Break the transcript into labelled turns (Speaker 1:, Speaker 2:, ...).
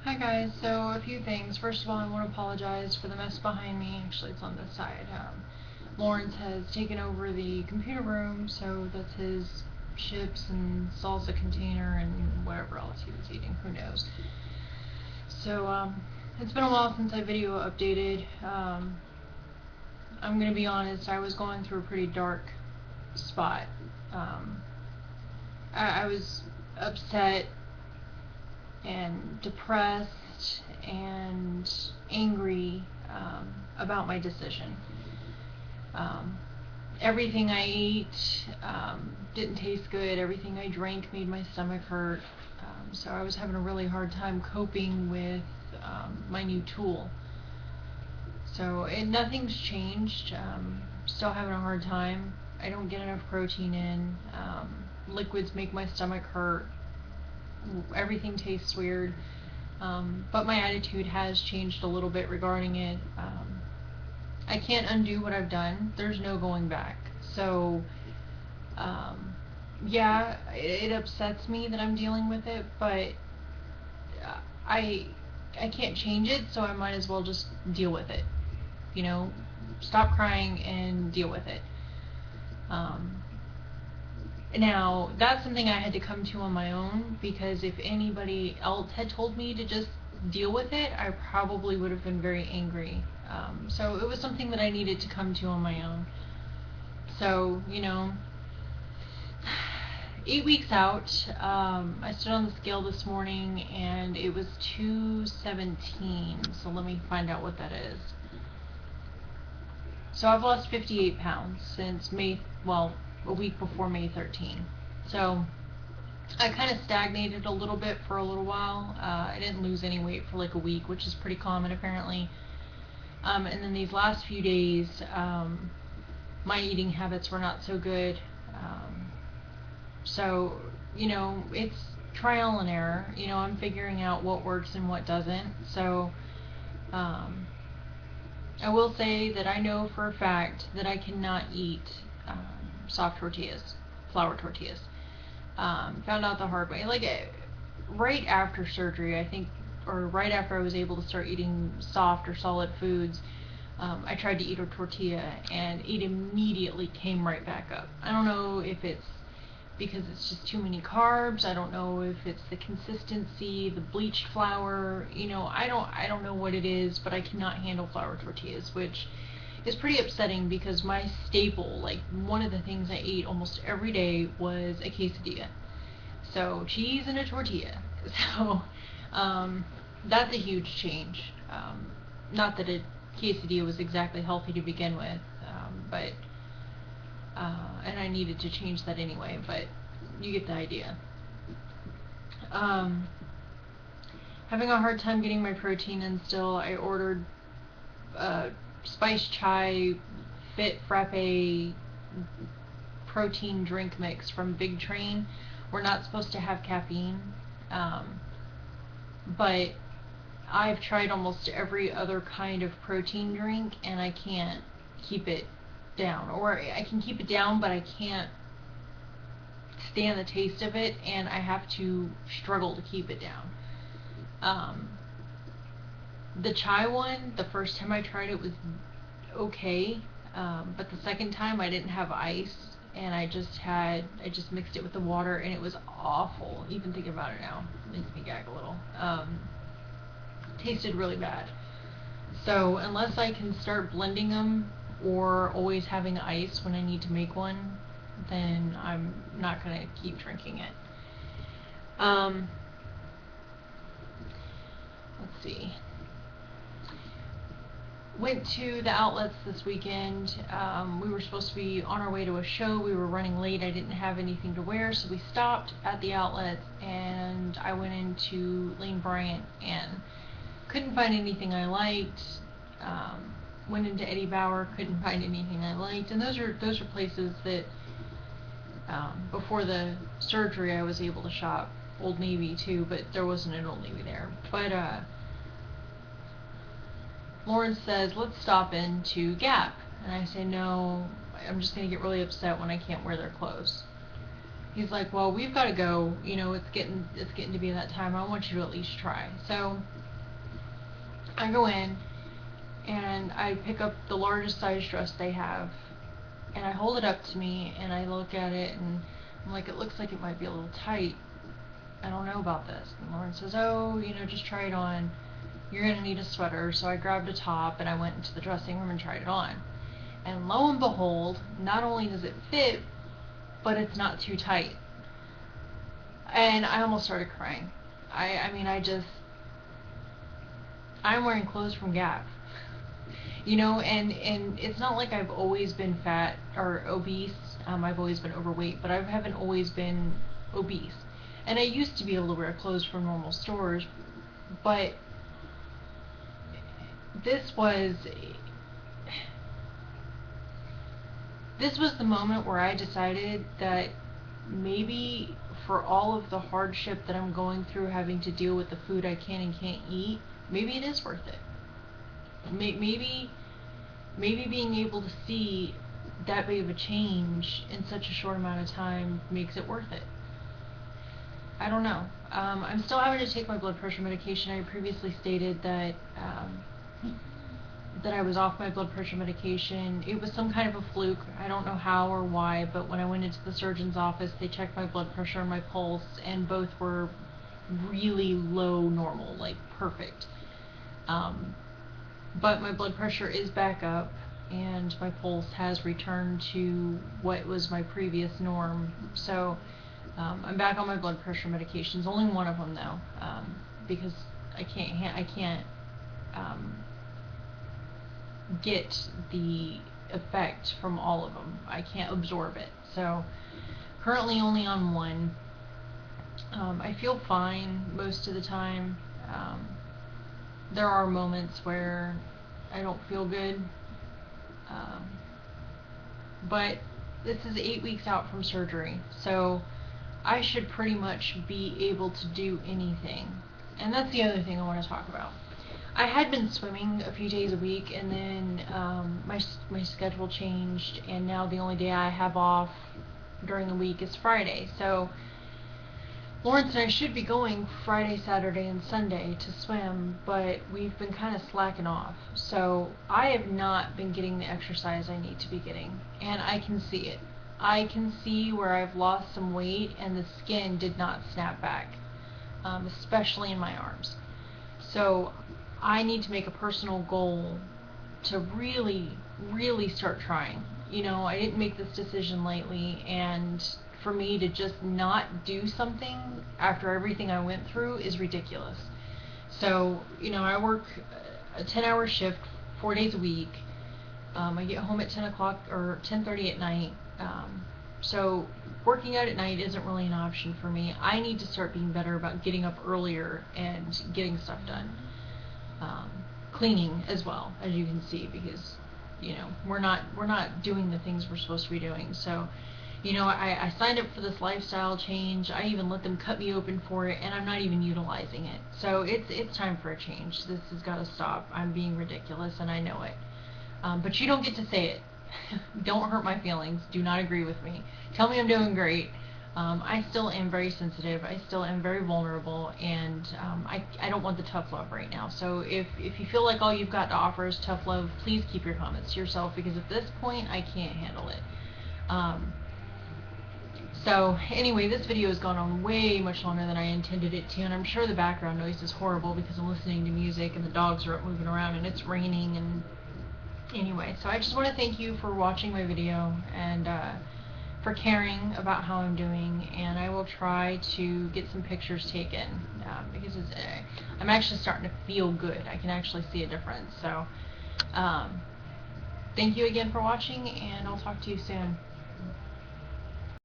Speaker 1: Hi guys, so a few things. First of all, I want to apologize for the mess behind me. Actually, it's on this side. Lawrence has taken over the computer room, so that's his chips and salsa container and whatever else he was eating. Who knows? So, it's been a while since I video updated. I'm gonna be honest, I was going through a pretty dark spot. I was upset and depressed and angry about my decision. Everything I ate didn't taste good. Everything I drank made my stomach hurt. So I was having a really hard time coping with my new tool. So nothing's changed. Still having a hard time. I don't get enough protein in. Liquids make my stomach hurt. Everything tastes weird. But my attitude has changed a little bit regarding it. I can't undo what I've done. There's no going back. So, yeah, it upsets me that I'm dealing with it, but I can't change it, so I might as well just deal with it. You know, stop crying and deal with it. Now, that's something I had to come to on my own, because if anybody else had told me to just deal with it, I probably would have been very angry. So it was something that I needed to come to on my own. So, 8 weeks out, I stood on the scale this morning and it was 217. So let me find out what that is. So I've lost 58 pounds since a week before May 13. So I kind of stagnated a little bit for a little while. I didn't lose any weight for like a week, which is pretty common apparently. And then these last few days, my eating habits were not so good. So, it's trial and error. I'm figuring out what works and what doesn't. So, I will say that I know for a fact that I cannot eat soft tortillas, flour tortillas. Found out the hard way. Right after surgery, I think, or right after I was able to start eating soft or solid foods, I tried to eat a tortilla and it immediately came right back up. I don't know if it's because it's just too many carbs. I don't know if it's the consistency, the bleached flour. I don't know what it is, but I cannot handle flour tortillas, which is pretty upsetting because my staple, like one of the things I ate almost every day, was a quesadilla. So cheese and a tortilla. So that's a huge change. Not that a quesadilla was exactly healthy to begin with, but and I needed to change that anyway, but you get the idea. Having a hard time getting my protein in still. I ordered Spice Chai Fit Frappe protein drink mix from Big Train. We're not supposed to have caffeine, but I've tried almost every other kind of protein drink and I can't keep it down. Or I can keep it down, but I can't stand the taste of it, and I have to struggle to keep it down. The chai one, the first time I tried it was okay, but the second time I didn't have ice, and I just mixed it with the water, and it was awful. Even thinking about it now makes me gag a little. Tasted really bad. So unless I can start blending them or always having ice when I need to make one, then I'm not going to keep drinking it. Let's see. Went to the outlets this weekend. We were supposed to be on our way to a show. We were running late. I didn't have anything to wear, so we stopped at the outlets, and I went into Lane Bryant and couldn't find anything I liked. Went into Eddie Bauer, couldn't find anything I liked, and those are places that before the surgery I was able to shop. Old Navy too, but there wasn't an Old Navy there. But Lawrence says, let's stop into Gap, and I say no, I'm just going to get really upset when I can't wear their clothes. he's like, well, we've got to go. You know, it's getting to be that time. I want you to at least try. So I go in and I pick up the largest size dress they have, and I hold it up to me and I look at it and I'm like, it looks like it might be a little tight. I don't know about this. And Lauren says, oh, you know, just try it on. You're going to need a sweater. So I grabbed a top and I went into the dressing room and tried it on. And lo and behold, not only does it fit, but it's not too tight. And I almost started crying. I mean, I'm wearing clothes from Gap. You know, and it's not like I've always been fat or obese. I've always been overweight, but I haven't always been obese. And I used to be able to wear clothes from normal stores, but this was the moment where I decided that maybe for all of the hardship that I'm going through, having to deal with the food I can and can't eat, maybe it is worth it. Maybe being able to see that big of a change in such a short amount of time makes it worth it. I don't know. I'm still having to take my blood pressure medication. I previously stated that that I was off my blood pressure medication. It was some kind of a fluke. I don't know how or why, but when I went into the surgeon's office, they checked my blood pressure and my pulse, and both were really low normal, like perfect. But my blood pressure is back up, and my pulse has returned to what was my previous norm. So I'm back on my blood pressure medications. Only one of them though, because I can't get the effect from all of them. I can't absorb it. So currently only on one. I feel fine most of the time. There are moments where I don't feel good, but this is 8 weeks out from surgery, so I should pretty much be able to do anything. And that's the other thing I want to talk about. I had been swimming a few days a week, and then my schedule changed, and now the only day I have off during the week is Friday. So Lawrence and I should be going Friday, Saturday, and Sunday to swim, but we've been kind of slacking off. So I have not been getting the exercise I need to be getting, and I can see it. I can see where I've lost some weight, and the skin did not snap back, especially in my arms. So I need to make a personal goal to really, really start trying. You know, I didn't make this decision lightly, and for me to just not do something after everything I went through is ridiculous. So, you know, I work a 10-hour shift 4 days a week. I get home at 10 o'clock or 10:30 at night. So working out at night isn't really an option for me. I need to start being better about getting up earlier and getting stuff done. Cleaning as well, as you can see, because, you know, we're not doing the things we're supposed to be doing. So, you know, I signed up for this lifestyle change. I even let them cut me open for it, and I'm not even utilizing it. So it's time for a change. This has got to stop. I'm being ridiculous, and I know it. But you don't get to say it. Don't hurt my feelings. Do not agree with me. Tell me I'm doing great. I still am very sensitive. I still am very vulnerable, and I don't want the tough love right now. So if you feel like all you've got to offer is tough love, please keep your comments to yourself, because at this point I can't handle it. So anyway, this video has gone on way much longer than I intended it to, and I'm sure the background noise is horrible because I'm listening to music and the dogs are up moving around and it's raining. And anyway, so I just want to thank you for watching my video and for caring about how I'm doing, and I will try to get some pictures taken because I'm actually starting to feel good. I can actually see a difference. So thank you again for watching, and I'll talk to you soon.